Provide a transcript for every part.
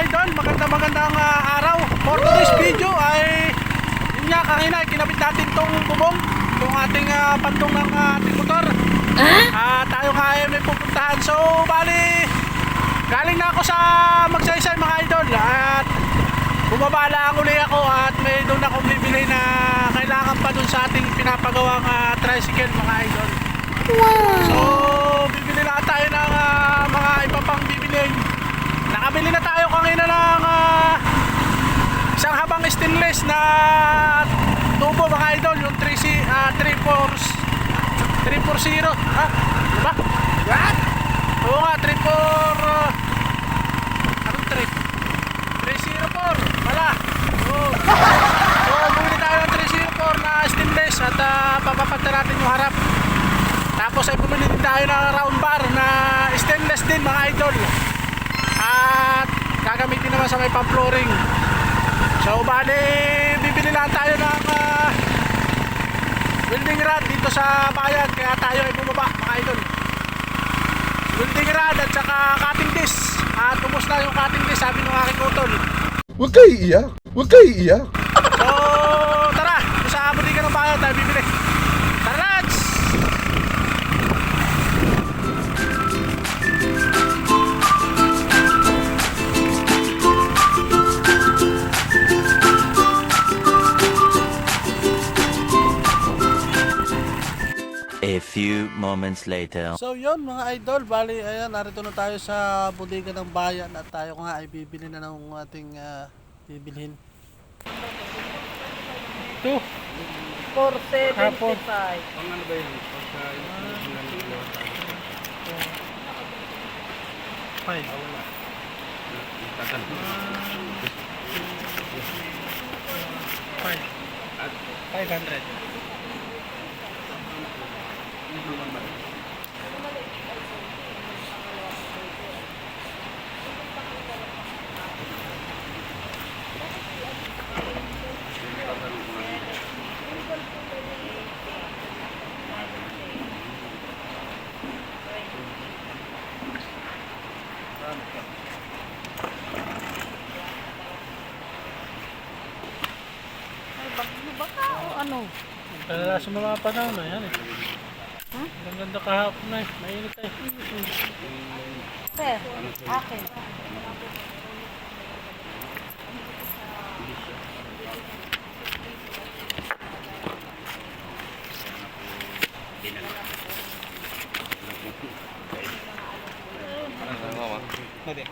idol, magandang araw. For today's video ay yun nga, kanina kinabit natin tong bubong, itong ating pantong ng ating motor. Tayo nga ay may pupuntahan. So bali, galing na ako sa Magsaysay mga idol, at bumaba lang uli ako at may doon akong bibili na kailangan pa doon sa ating pinapagawang tricycle mga idol. So bibili lang tayo ng mga iba pang bibilihin. Nakabili na tayo kanina ng isang habang stainless na tubo mga idol, yung 340. Diba? What? Oo nga, 304 wala. So bumili tayo ng 304 na stainless at papapagta natin yung harap. Tapos ay bumili din tayo ng round bar na stainless din mga idol, at gagamitin naman sa may pang-flooring. So bali, bibili lang tayo ng welding rod dito sa bayan, kaya tayo ay bumaba mga idol. Welding rod at saka cutting disc. At ubos na yung cutting disc, sabi ng aking utol. Huwag kayo iiyak. Huwag kayo iiyak. So tara, sa butika ng bayan tayo bibili. Tara, lads! A few moments later. So yun mga idol, bali ayan, narito na tayo sa bodega ng bayan at tayo nga ay bibili na ng ating bibilhin. Ito, 475. Ano ba yun? 5. 500. Ano? Kaya sa mga panahon na yan eh. Ang ganda kahapon na eh, mainit eh. Sir, akin. Pwede.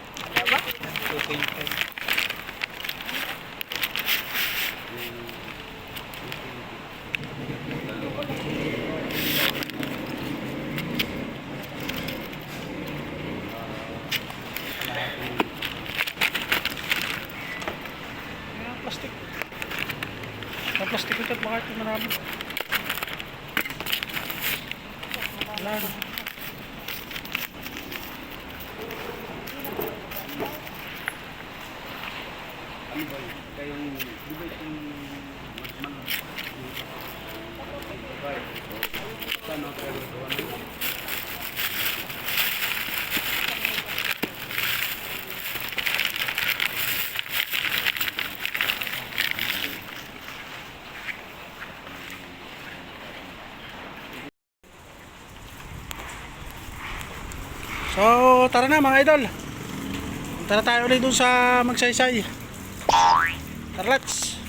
Plastic. Ang plastic ito, bakit ito marami? Wala na. Ano ba yun? Kayong, di ba itong mas saan ako kayo ito? So tara na mga idol, tara tayo ulit dun sa Magsaysay. Tara, let's.